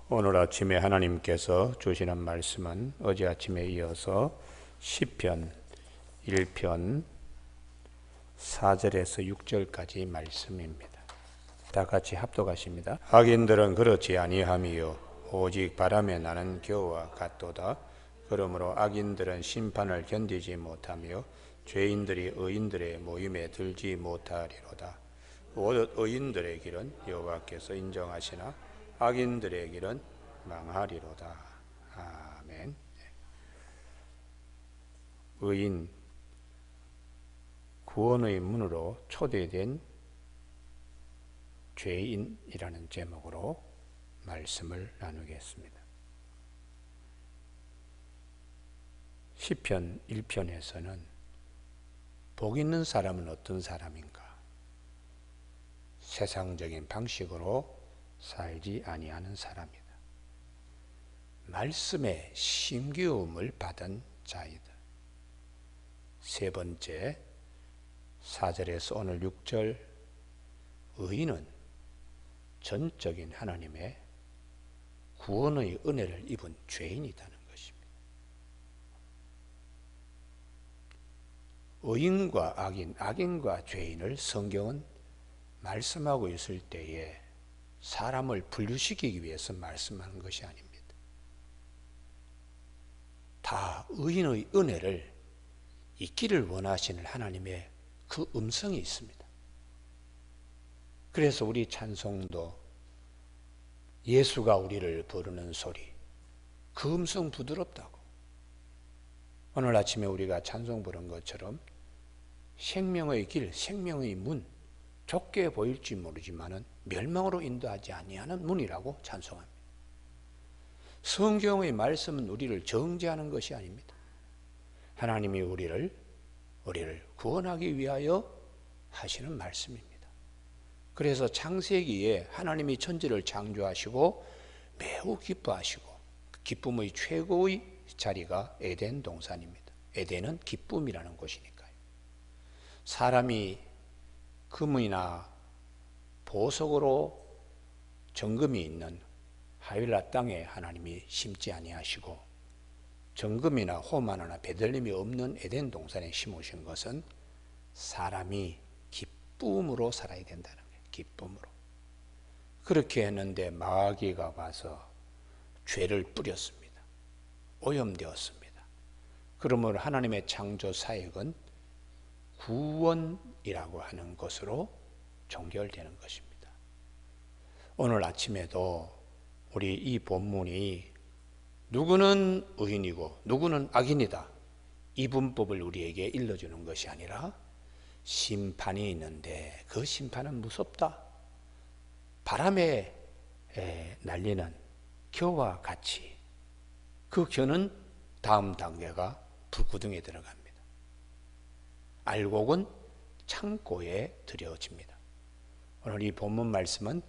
오늘 아침에 하나님께서 주시는 말씀은 어제 아침에 이어서 시편 1편 4절에서 6절까지 말씀입니다. 다 같이 합독하십니다. 악인들은 그렇지 아니함이요 오직 바람에 나는 겨와 같도다. 그러므로 악인들은 심판을 견디지 못하며 죄인들이 의인들의 모임에 들지 못하리로다. 오직 의인들의 길은 여호와께서 인정하시나 악인들의 길은 망하리로다. 아멘. 의인, 구원의 문으로 초대된 죄인이라는 제목으로 말씀을 나누겠습니다. 시편 1편에서는 복 있는 사람은 어떤 사람인가? 세상적인 방식으로 살지 아니하는 사람이다. 말씀의 신기움을 받은 자이다. 세 번째, 4절에서 오늘 6절, 의인은 전적인 하나님의 구원의 은혜를 입은 죄인이라는 것입니다. 의인과 악인, 악인과 죄인을 성경은 말씀하고 있을 때에 사람을 분류시키기 위해서 말씀하는 것이 아닙니다. 다 의인의 은혜를 잊기를 원하시는 하나님의 그 음성이 있습니다. 그래서 우리 찬송도 예수가 우리를 부르는 소리, 그 음성 부드럽다고. 오늘 아침에 우리가 찬송 부른 것처럼 생명의 길, 생명의 문, 좁게 보일지 모르지만은 멸망으로 인도하지 아니하는 문이라고 찬송합니다. 성경의 말씀은 우리를 정죄하는 것이 아닙니다. 하나님이 우리를 구원하기 위하여 하시는 말씀입니다. 그래서 창세기에 하나님이 천지를 창조하시고 매우 기뻐하시고 기쁨의 최고의 자리가 에덴 동산입니다. 에덴은 기쁨이라는 곳이니까요. 사람이 금이나 보석으로 정금이 있는 하윌라 땅에 하나님이 심지 아니하시고 정금이나 호마나나 베들림이 없는 에덴 동산에 심으신 것은 사람이 기쁨으로 살아야 된다는 거예요. 기쁨으로. 그렇게 했는데 마귀가 와서 죄를 뿌렸습니다. 오염되었습니다. 그러므로 하나님의 창조 사역은 구원이라고 하는 것으로 종결되는 것입니다. 오늘 아침에도 우리 이 본문이 누구는 의인이고 누구는 악인이다, 이 분법을 우리에게 일러주는 것이 아니라 심판이 있는데 그 심판은 무섭다. 바람에 날리는 겨와 같이, 그 겨는 다음 단계가 불구덩이에 들어갑니다. 알곡은 창고에 들여집니다. 오늘 이 본문 말씀은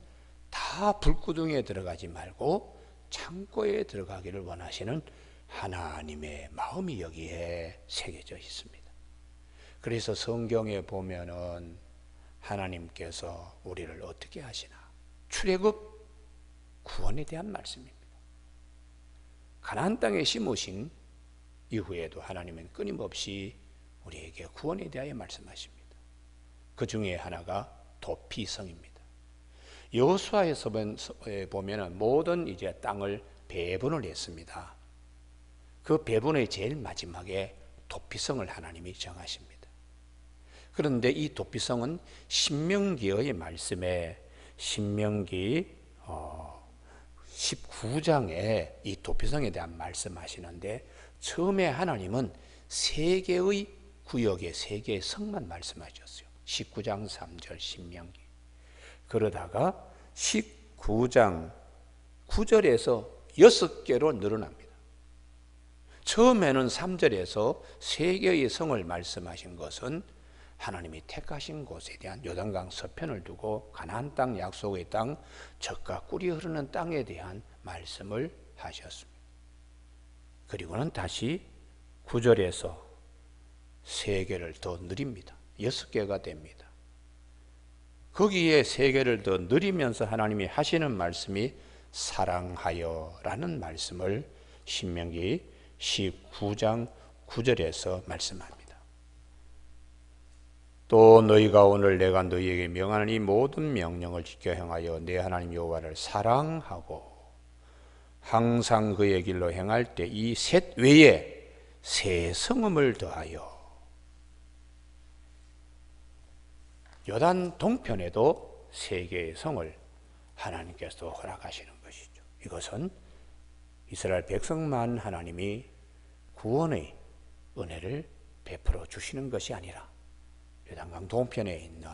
다 불구덩이에 들어가지 말고 창고에 들어가기를 원하시는 하나님의 마음이 여기에 새겨져 있습니다. 그래서 성경에 보면은 하나님께서 우리를 어떻게 하시나? 출애굽 구원에 대한 말씀입니다. 가나안 땅에 심으신 이후에도 하나님은 끊임없이 우리에게 구원에 대하여 말씀하십니다. 그 중에 하나가 도피성입니다. 여호수아에서 보면은 모든 이제 땅을 배분을 했습니다. 그 배분의 제일 마지막에 도피성을 하나님이 정하십니다. 그런데 이 도피성은 신명기의 말씀에 신명기 19장에 이 도피성에 대한 말씀하시는데 처음에 하나님은 세 개의 구역에 세 개의 성만 말씀하셨어요. 19장 3절 신명기. 그러다가 19장 9절에서 6개로 늘어납니다. 처음에는 3절에서 세 개의 성을 말씀하신 것은 하나님이 택하신 곳에 대한 요단강 서편을 두고 가나안 땅, 약속의 땅, 젖과 꿀이 흐르는 땅에 대한 말씀을 하셨습니다. 그리고는 다시 9절에서 세 개를 더 늘립니다. 6개가 됩니다. 거기에 세 개를 더 늘리면서 하나님이 하시는 말씀이 사랑하여 라는 말씀을 신명기 19장 9절에서 말씀합니다. 또 너희가 오늘 내가 너희에게 명하는 이 모든 명령을 지켜 행하여 내 하나님 여호와를 사랑하고 항상 그의 길로 행할 때 이 셋 외에 새 성음을 더하여 요단 동편에도 세 개의 성을 하나님께서 허락하시는 것이죠. 이것은 이스라엘 백성만 하나님이 구원의 은혜를 베풀어 주시는 것이 아니라 요단강 동편에 있는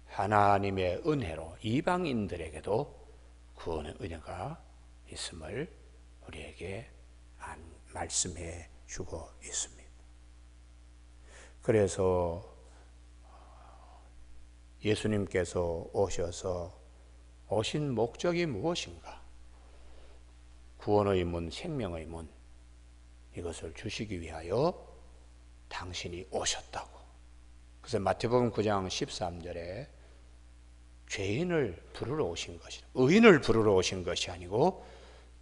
하나님의 은혜로 이방인들에게도 구원의 은혜가 있음을 우리에게 말씀해 주고 있습니다. 그래서 예수님께서 오셔서 오신 목적이 무엇인가? 구원의 문, 생명의 문, 이것을 주시기 위하여 당신이 오셨다고. 그래서 마태복음 9장 13절에 죄인을 부르러 오신 것이다. 의인을 부르러 오신 것이 아니고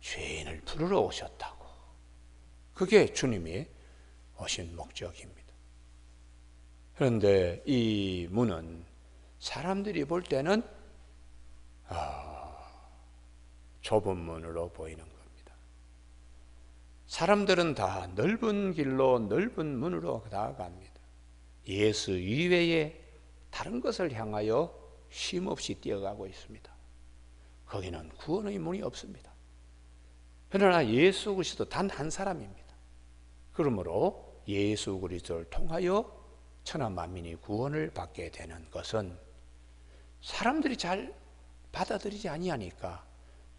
죄인을 부르러 오셨다고. 그게 주님이 오신 목적입니다. 그런데 이 문은 사람들이 볼 때는 좁은 문으로 보이는 겁니다. 사람들은 다 넓은 길로 넓은 문으로 나아갑니다. 예수 이외에 다른 것을 향하여 쉼없이 뛰어가고 있습니다. 거기는 구원의 문이 없습니다. 그러나 예수 그리스도 단 한 사람입니다. 그러므로 예수 그리스도를 통하여 천하 만민이 구원을 받게 되는 것은 사람들이 잘 받아들이지 아니하니까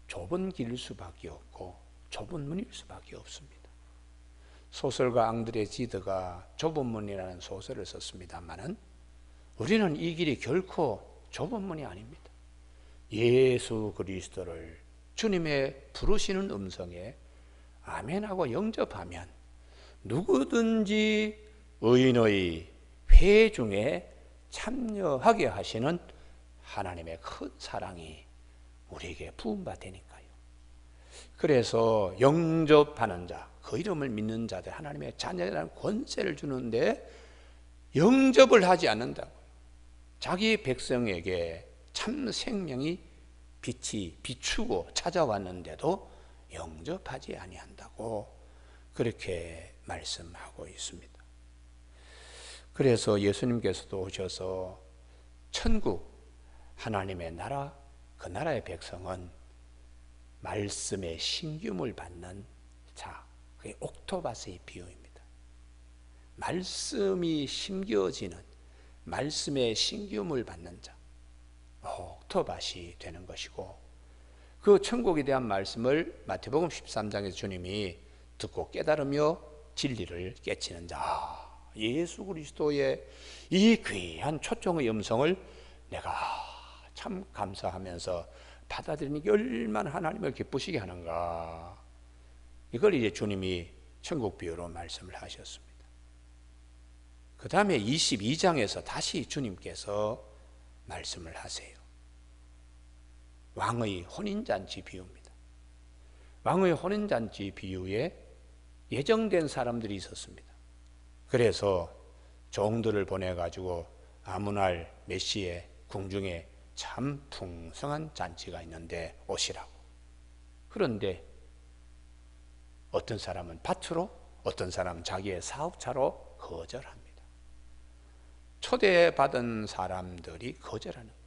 좁은 길일 수밖에 없고 좁은 문일 수밖에 없습니다. 소설가 앙드레 지드가 좁은 문이라는 소설을 썼습니다마는 우리는 이 길이 결코 좁은 문이 아닙니다. 예수 그리스도를 주님의 부르시는 음성에 아멘하고 영접하면 누구든지 의인의 회중에 참여하게 하시는 하나님의 큰 사랑이 우리에게 부음받으니까요. 그래서 영접하는 자, 그 이름을 믿는 자들, 하나님의 자녀라는 권세를 주는데 영접을 하지 않는다고. 자기 백성에게 참 생명이 빛이 비추고 찾아왔는데도 영접하지 아니한다고 그렇게 말씀하고 있습니다. 그래서 예수님께서도 오셔서 천국, 하나님의 나라, 그 나라의 백성은 말씀의 신김을 받는 자, 그게 옥토바스의 비유입니다. 말씀이 심겨지는, 말씀의 신김을 받는 자, 옥토바스이 되는 것이고, 그 천국에 대한 말씀을 마태복음 13장에서 주님이 듣고 깨달으며 진리를 깨치는 자, 예수 그리스도의 이 귀한 초청의 음성을 내가 참 감사하면서 받아들이는 게 얼마나 하나님을 기쁘시게 하는가. 이걸 이제 주님이 천국 비유로 말씀을 하셨습니다. 그 다음에 22장에서 다시 주님께서 말씀을 하세요. 왕의 혼인잔치 비유입니다. 왕의 혼인잔치 비유에 예정된 사람들이 있었습니다. 그래서 종들을 보내가지고 아무날 몇 시에 궁중에 참 풍성한 잔치가 있는데 오시라고. 그런데 어떤 사람은 밭으로, 어떤 사람은 자기의 사업차로 거절합니다. 초대받은 사람들이 거절하는 거예요.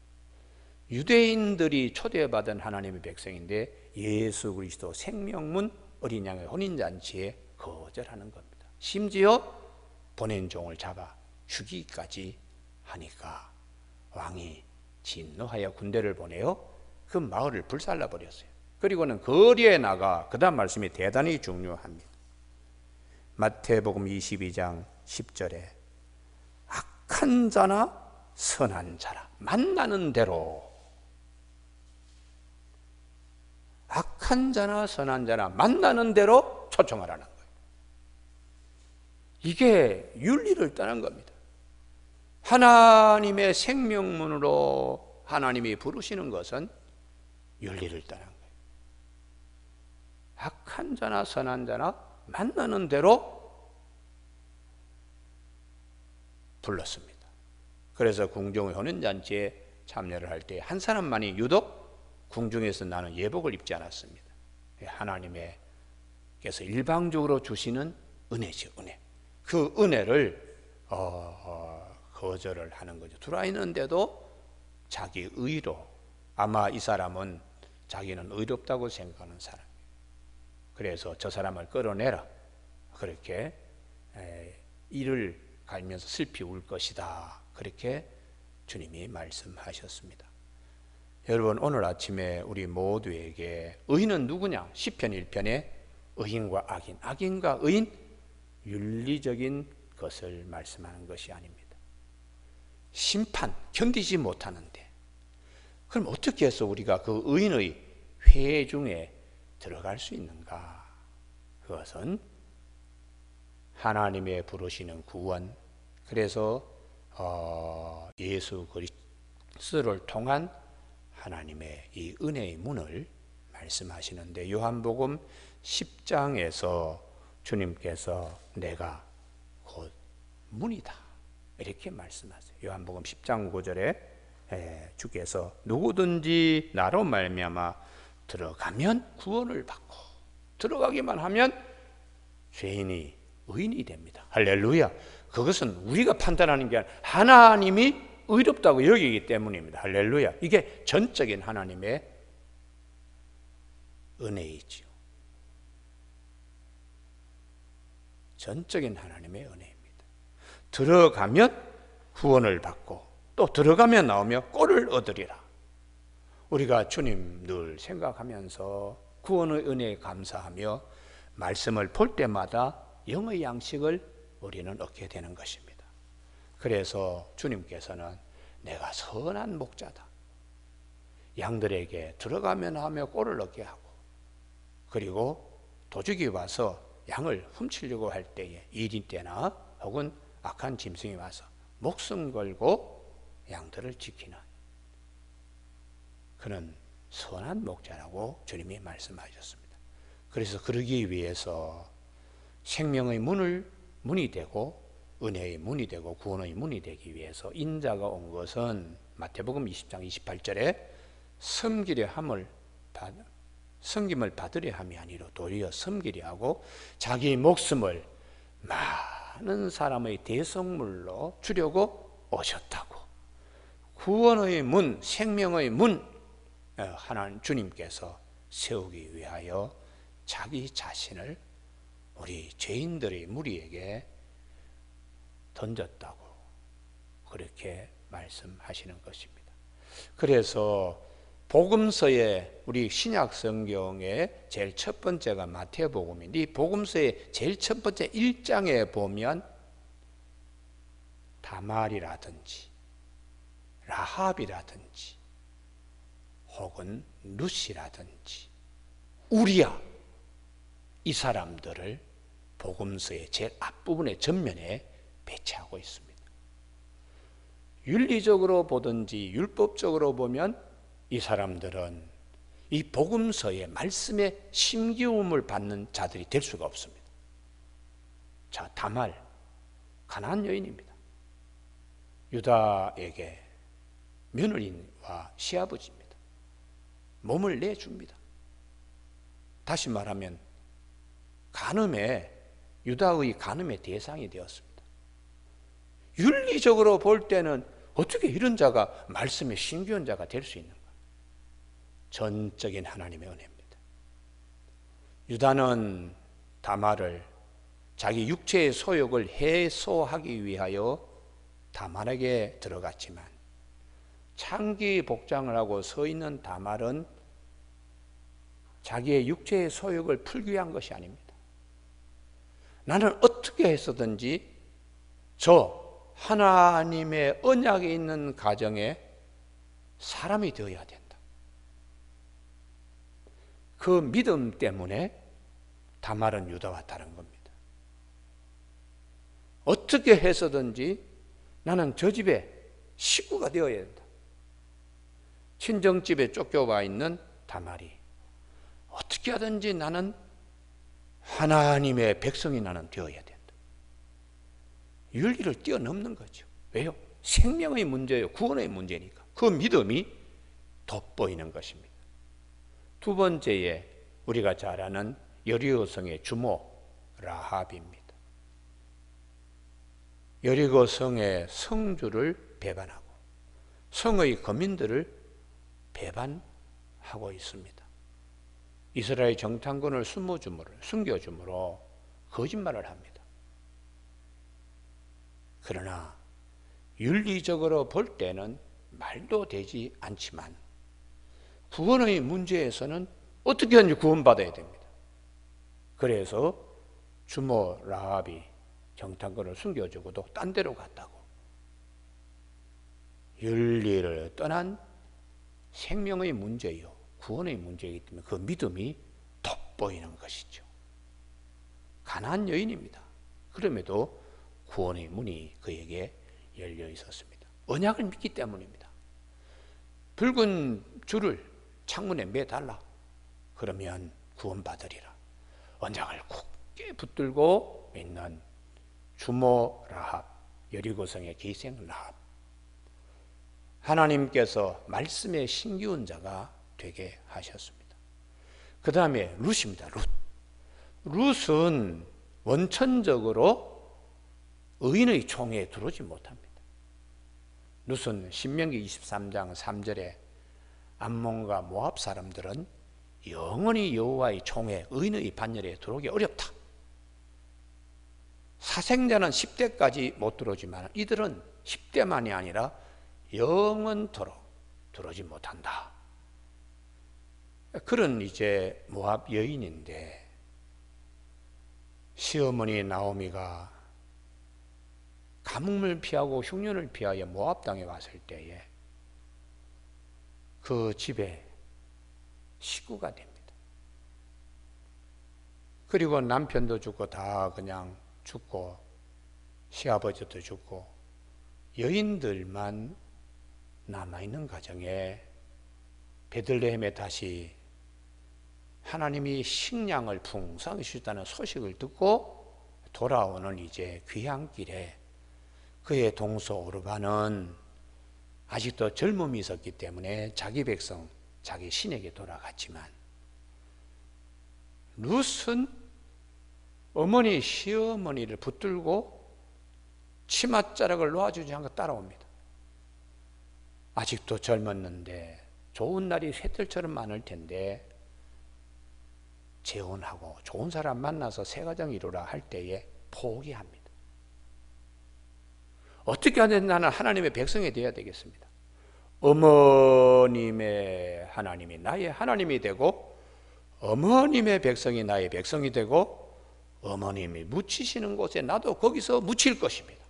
유대인들이 초대받은 하나님의 백성인데 예수 그리스도 생명문 어린 양의 혼인잔치에 거절하는 겁니다. 심지어 보낸 종을 잡아 죽이기까지 하니까 왕이 진노하여 군대를 보내어 그 마을을 불살라 버렸어요. 그리고는 거리에 나가, 그 다음 말씀이 대단히 중요합니다. 마태복음 22장 10절에 악한 자나 선한 자라 만나는 대로, 악한 자나 선한 자나 만나는 대로 초청하라는 거예요. 이게 윤리를 떠난 겁니다. 하나님의 생명문으로 하나님이 부르시는 것은 윤리를 떠난 거예요. 악한 자나 선한 자나 만나는 대로 불렀습니다. 그래서 궁중의 혼인잔치에 참여를 할 때 한 사람만이 유독 궁중에서 나는 예복을 입지 않았습니다. 하나님께서 일방적으로 주시는 은혜죠, 은혜. 그 은혜를 거절을 하는 거죠. 들어와 있는데도 자기 의로, 아마 이 사람은 자기는 의롭다고 생각하는 사람이에요. 그래서 저 사람을 끌어내라, 그렇게 이를 갈면서 슬피 울 것이다, 그렇게 주님이 말씀하셨습니다. 여러분, 오늘 아침에 우리 모두에게 의인은 누구냐? 시편 1편에 의인과 악인, 악인과 의인, 윤리적인 것을 말씀하는 것이 아닙니다. 심판, 견디지 못하는데 그럼 어떻게 해서 우리가 그 의인의 회중에 들어갈 수 있는가? 그것은 하나님의 부르시는 구원, 그래서 예수 그리스도를 통한 하나님의 이 은혜의 문을 말씀하시는데, 요한복음 10장에서 주님께서 내가 곧 문이다, 이렇게 말씀하세요. 요한복음 10장 9절에 주께서 누구든지 나로 말미암아 들어가면 구원을 받고, 들어가기만 하면 죄인이 의인이 됩니다. 할렐루야. 그것은 우리가 판단하는 게 아니라 하나님이 의롭다고 여기기 때문입니다. 할렐루야. 이게 전적인 하나님의 은혜이지요. 전적인 하나님의 은혜입니다. 들어가면 구원을 받고 또 들어가면 나오며 꼴을 얻으리라. 우리가 주님 늘 생각하면서 구원의 은혜에 감사하며 말씀을 볼 때마다 영의 양식을 우리는 얻게 되는 것입니다. 그래서 주님께서는 내가 선한 목자다, 양들에게 들어가면 하며 꼴을 얻게 하고, 그리고 도둑이 와서 양을 훔치려고 할 때에, 일인 때나 혹은 악한 짐승이 와서 목숨 걸고 양들을 지키는 그는 선한 목자라고 주님이 말씀하셨습니다. 그래서 그러기 위해서 생명의 문이 되고 은혜의 문이 되고 구원의 문이 되기 위해서 인자가 온 것은 마태복음 20장 28절에 섬김을 받으려 함이 아니라 도리어 섬기려 하고 자기 목숨을 많은 사람의 대성물로 주려고 오셨다고. 구원의 문, 생명의 문, 하나님 주님께서 세우기 위하여 자기 자신을 우리 죄인들의 무리에게 던졌다고 그렇게 말씀하시는 것입니다. 그래서 복음서에, 우리 신약 성경의 제일 첫 번째가 마태복음인데, 이 복음서의 제일 첫 번째 1장에 보면 다말이라든지 라합이라든지 혹은 룻이라든지 우리야, 이 사람들을 복음서의 제일 앞부분의 전면에 배치하고 있습니다. 윤리적으로 보든지 율법적으로 보면 이 사람들은 이 복음서의 말씀의 심기움을 받는 자들이 될 수가 없습니다. 자, 다말, 가나안 여인입니다. 유다에게 며느리와 시아버지입니다. 몸을 내줍니다. 다시 말하면 유다의 간음의 대상이 되었습니다. 윤리적으로 볼 때는 어떻게 이런 자가 말씀의 신기한 자가 될 수 있는가? 전적인 하나님의 은혜입니다. 유다는 다말을 자기 육체의 소욕을 해소하기 위하여 다말에게 들어갔지만, 창기 복장을 하고 서 있는 다말은 자기의 육체의 소욕을 풀기 위한 것이 아닙니다. 나는 어떻게 해서든지 저 하나님의 언약에 있는 가정에 사람이 되어야 된다. 그 믿음 때문에 다말은 유다와 다른 겁니다. 어떻게 해서든지 나는 저 집에 식구가 되어야 된다. 친정집에 쫓겨와 있는 다말이 어떻게 하든지 나는 하나님의 백성이 나는 되어야 된다. 윤리를 뛰어넘는 거죠. 왜요? 생명의 문제예요. 구원의 문제니까. 그 믿음이 돋보이는 것입니다. 두 번째에 우리가 잘 아는 여리고성의 주모 라합입니다. 여리고성의 성주를 배반하고 성의 거민들을 배반하고 있습니다. 이스라엘 정탐꾼을 숨겨줌으로 거짓말을 합니다. 그러나 윤리적으로 볼 때는 말도 되지 않지만 구원의 문제에서는 어떻게든지 구원받아야 됩니다. 그래서 주모 라합이 정탐꾼을 숨겨주고도 딴 데로 갔다고. 윤리를 떠난 생명의 문제요, 구원의 문제이기 때문에 그 믿음이 돋보이는 것이죠. 가난한 여인입니다. 그럼에도 구원의 문이 그에게 열려 있었습니다. 언약을 믿기 때문입니다. 붉은 줄을 창문에 매달라. 그러면 구원받으리라. 언약을 굳게 붙들고 있는 주모 라합, 여리고성의 기생 라합. 하나님께서 말씀의 신기한 자가 되게 하셨습니다. 그 다음에 룻입니다. 룻은 원천적으로 의인의 총에 들어오지 못합니다. 룻은 신명기 23장 3절에 암몬과 모압 사람들은 영원히 여호와의 총에 의인의 반열에 들어오기 어렵다. 사생자는 10대까지 못 들어오지만 이들은 10대만이 아니라 영원토록 들어오지 못한다. 그런 이제 모압 여인인데 시어머니 나오미가 가뭄을 피하고 흉년을 피하여 모압 땅에 왔을 때에 그 집에 식구가 됩니다. 그리고 남편도 죽고 다 그냥 죽고 시아버지도 죽고 여인들만 남아있는 가정에 베들레헴에 다시 하나님이 식량을 풍성히 주셨다는 소식을 듣고 돌아오는 이제 귀향길에 그의 동서 오르반은 아직도 젊음이 있었기 때문에 자기 백성, 자기 신에게 돌아갔지만 룻은 어머니, 시어머니를 붙들고 치맛자락을 놓아주지 않고 따라옵니다. 아직도 젊었는데 좋은 날이 새들처럼 많을 텐데 재혼하고 좋은 사람 만나서 새가정 이루라 할 때에 포기합니다. 어떻게 하든 나는 하나님의 백성이 되어야 되겠습니다. 어머님의 하나님이 나의 하나님이 되고 어머님의 백성이 나의 백성이 되고 어머님이 묻히시는 곳에 나도 거기서 묻힐 것입니다.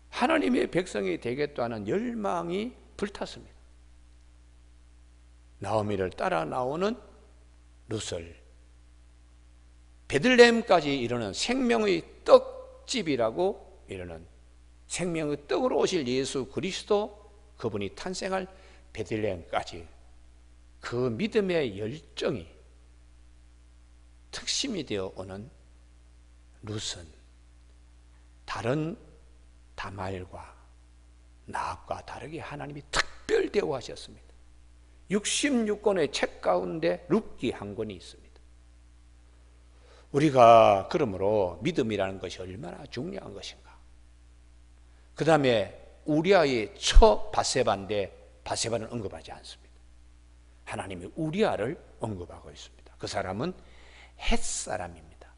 하나님의 백성이 되겠다는 열망이 불탔습니다. 나오미를 따라 나오는 룻을 베들레헴까지 이르는 생명의 떡집이라고 이르는 생명의 떡으로 오실 예수 그리스도 그분이 탄생할 베들레헴까지 그 믿음의 열정이 특심이 되어 오는 룻은 다른 다말과 나합과 다르게 하나님이 특별 대우하셨습니다. 66권의 책 가운데 룻기 한 권이 있습니다. 우리가 그러므로 믿음이라는 것이 얼마나 중요한 것인가. 그 다음에 우리아의 처 바세바인데 바세바는 언급하지 않습니다. 하나님이 우리아를 언급하고 있습니다. 그 사람은 헷사람입니다.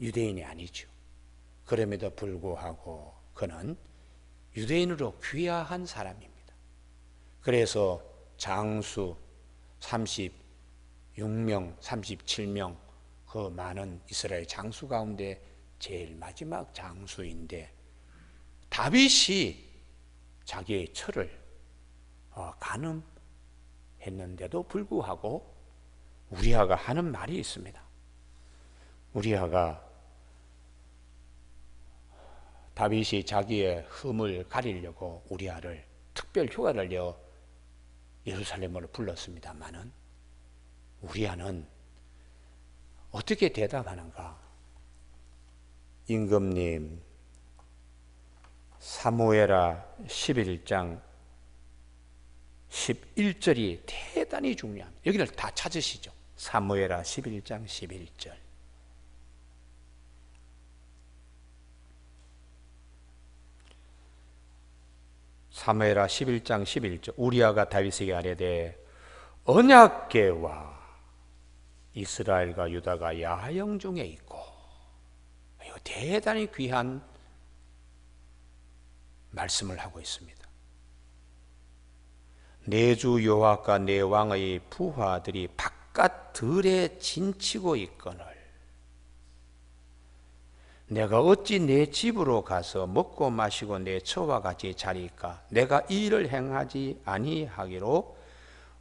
유대인이 아니죠. 그럼에도 불구하고 그는 유대인으로 귀화한 사람입니다. 그래서 장수 36명, 37명 그 많은 이스라엘 장수 가운데 제일 마지막 장수인데 다윗이 자기의 처를 간음했는데도 불구하고 우리아가 하는 말이 있습니다. 우리아가 다윗이 자기의 흠을 가리려고 우리아를 특별 휴가를 내어 예루살렘으로 불렀습니다마는 우리아는 어떻게 대답하는가? 임금님, 사무엘하 11장 11절이 대단히 중요합니다. 여기를 다 찾으시죠. 사무엘하 11장 11절. 사무엘하 11장 11절. 우리아가 다윗에게 아뢰되 언약궤와 이스라엘과 유다가 야영 중에 있고, 이거 대단히 귀한 말씀을 하고 있습니다. 내 주 여호와과 내 왕의 부하들이 바깥 들에 진치고 있거늘 내가 어찌 내 집으로 가서 먹고 마시고 내 처와 같이 자리까? 내가 이 일을 행하지 아니하기로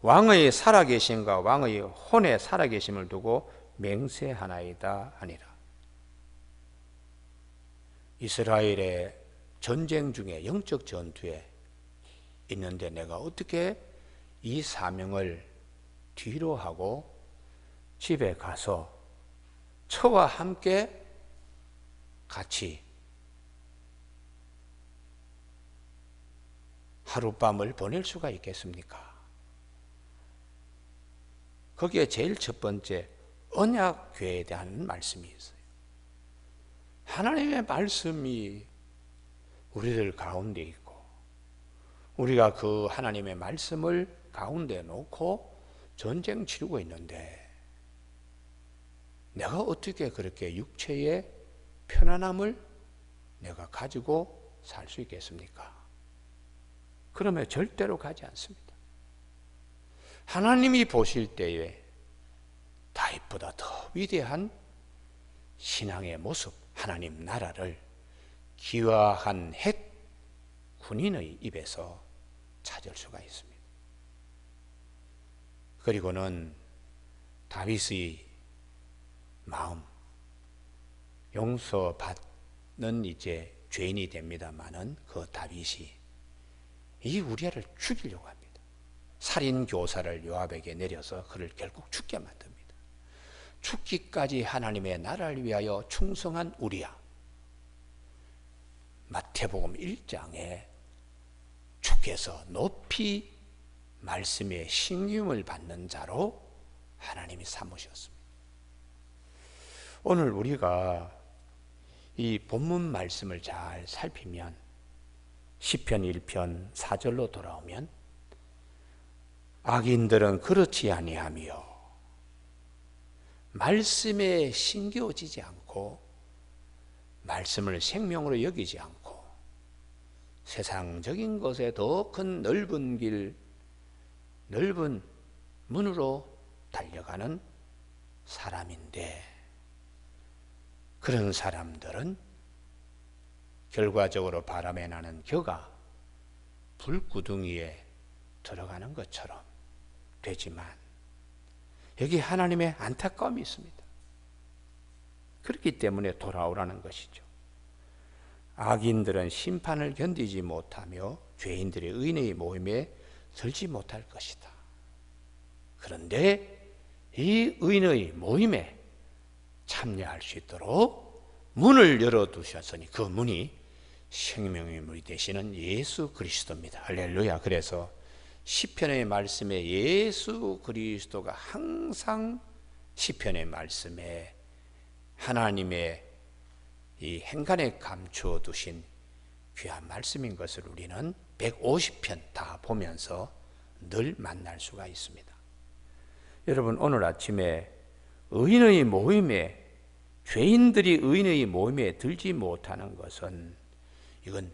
왕의 살아계심과 왕의 혼의 살아계심을 두고 맹세하나이다 하니라. 이스라엘의 전쟁 중에 영적 전투에 있는데 내가 어떻게 이 사명을 뒤로 하고 집에 가서 처와 함께 같이 하룻밤을 보낼 수가 있겠습니까? 거기에 제일 첫 번째 언약궤에 대한 말씀이 있어요. 하나님의 말씀이 우리들 가운데 있고 우리가 그 하나님의 말씀을 가운데 놓고 전쟁 치르고 있는데 내가 어떻게 그렇게 육체의 편안함을 내가 가지고 살 수 있겠습니까? 그러면 절대로 가지 않습니다. 하나님이 보실 때에 다윗보다 더 위대한 신앙의 모습, 하나님 나라를 기화한 핵 군인의 입에서 찾을 수가 있습니다. 그리고는 다윗의 마음, 용서받는 이제 죄인이 됩니다마는 그 다윗이 이 우리아를 죽이려고 합니다. 살인 교사를 요압에게 내려서 그를 결국 죽게 만듭니다. 죽기까지 하나님의 나라를 위하여 충성한 우리아. 마태복음 1장에 주께서 높이 말씀의 신임을 받는 자로 하나님이 삼으셨습니다. 오늘 우리가 이 본문 말씀을 잘 살피면 시편 1편 4절로 돌아오면 악인들은 그렇지 아니하며 말씀에 신겨지지 않고 말씀을 생명으로 여기지 않고 세상적인 것에 더 큰 넓은 길, 넓은 문으로 달려가는 사람인데 그런 사람들은 결과적으로 바람에 나는 겨가 불구덩이에 들어가는 것처럼 되지만 여기 하나님의 안타까움이 있습니다. 그렇기 때문에 돌아오라는 것이죠. 악인들은 심판을 견디지 못하며 죄인들의 의인의 모임에 들지 못할 것이다. 그런데 이 의인의 모임에 참여할 수 있도록 문을 열어두셨으니 그 문이 생명의 문이 되시는 예수 그리스도입니다. 할렐루야. 그래서 시편의 말씀에 예수 그리스도가 항상 시편의 말씀에 하나님의 이 행간에 감추어 두신 귀한 말씀인 것을 우리는 150편 다 보면서 늘 만날 수가 있습니다. 여러분 오늘 아침에 의인의 모임에 죄인들이 의인의 모임에 들지 못하는 것은 이건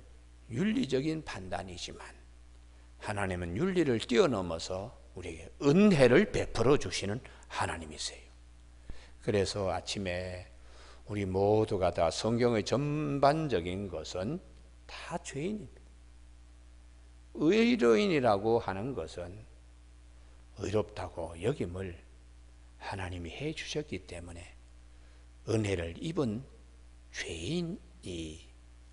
윤리적인 판단이지만 하나님은 윤리를 뛰어넘어서 우리에게 은혜를 베풀어 주시는 하나님이세요. 그래서 아침에 우리 모두가 다 성경의 전반적인 것은 다 죄인입니다. 의로인이라고 하는 것은 의롭다고 여김을 하나님이 해 주셨기 때문에 은혜를 입은 죄인이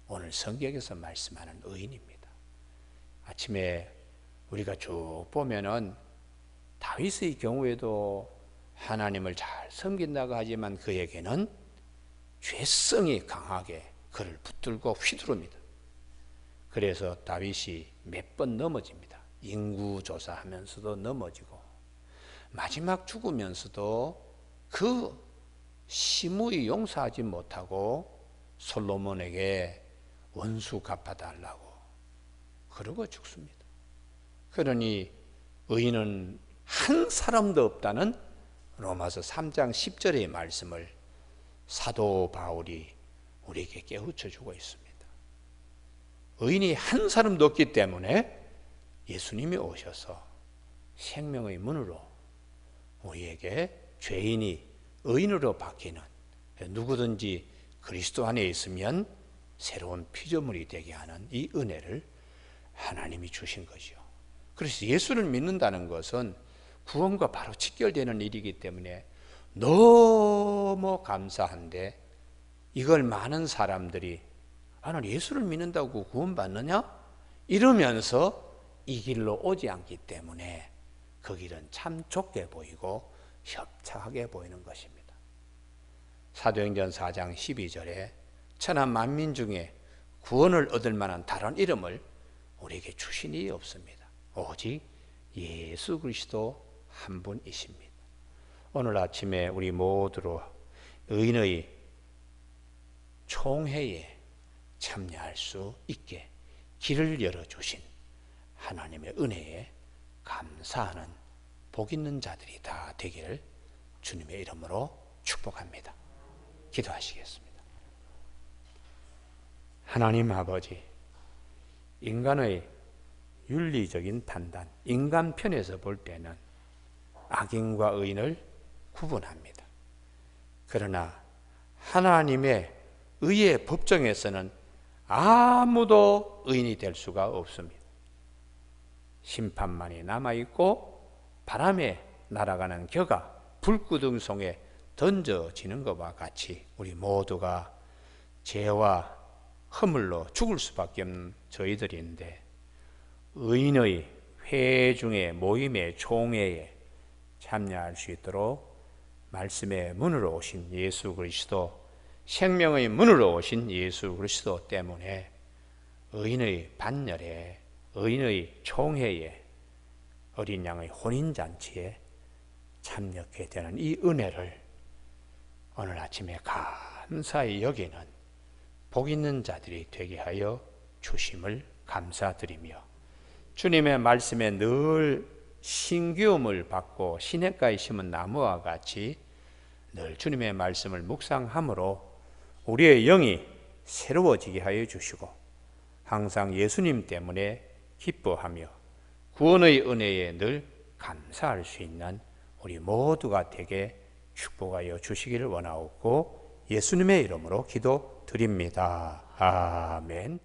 오늘 성경에서 말씀하는 의인입니다. 아침에 우리가 쭉 보면은 다윗의 경우에도 하나님을 잘 섬긴다고 하지만 그에게는 죄성이 강하게 그를 붙들고 휘두릅니다. 그래서 다윗이 몇 번 넘어집니다. 인구조사하면서도 넘어지고 마지막 죽으면서도 그 심히 용서하지 못하고 솔로몬에게 원수 갚아달라고 그러고 죽습니다. 그러니 의인은 한 사람도 없다는 로마서 3장 10절의 말씀을 사도 바울이 우리에게 깨우쳐주고 있습니다. 의인이 한 사람도 없기 때문에 예수님이 오셔서 생명의 문으로 우리에게 죄인이 의인으로 바뀌는, 누구든지 그리스도 안에 있으면 새로운 피조물이 되게 하는 이 은혜를 하나님이 주신 거죠. 그래서 예수를 믿는다는 것은 구원과 바로 직결되는 일이기 때문에 너무 감사한데, 이걸 많은 사람들이 나는 예수를 믿는다고 구원받느냐? 이러면서 이 길로 오지 않기 때문에 그 길은 참 좁게 보이고 협착하게 보이는 것입니다. 사도행전 4장 12절에 천하 만민 중에 구원을 얻을 만한 다른 이름을 우리에게 주신 이가 없습니다. 오직 예수 그리스도 한 분이십니다. 오늘 아침에 우리 모두로 의인의 총회에 참여할 수 있게 길을 열어주신 하나님의 은혜에 감사하는 복 있는 자들이 다 되기를 주님의 이름으로 축복합니다. 기도하시겠습니다. 하나님 아버지, 인간의 윤리적인 판단, 인간 편에서 볼 때는 악인과 의인을 구분합니다. 그러나 하나님의 의의 법정에서는 아무도 의인이 될 수가 없습니다. 심판만이 남아있고 바람에 날아가는 겨가 불구덩송에 던져지는 것과 같이 우리 모두가 죄와 허물로 죽을 수밖에 없는 저희들인데, 의인의 회중의 모임의 총회에 참여할 수 있도록 말씀의 문으로 오신 예수 그리스도, 생명의 문으로 오신 예수 그리스도 때문에 의인의 반열에, 의인의 총회에, 어린 양의 혼인잔치에 참여하게 되는 이 은혜를 오늘 아침에 감사히 여기는 복 있는 자들이 되게 하여 주심을 감사드리며, 주님의 말씀에 늘 신기움을 받고 시냇가에 심은 나무와 같이 늘 주님의 말씀을 묵상함으로 우리의 영이 새로워지게 하여 주시고, 항상 예수님 때문에 기뻐하며 구원의 은혜에 늘 감사할 수 있는 우리 모두가 되게 축복하여 주시기를 원하옵고 예수님의 이름으로 기도드립니다. 아멘.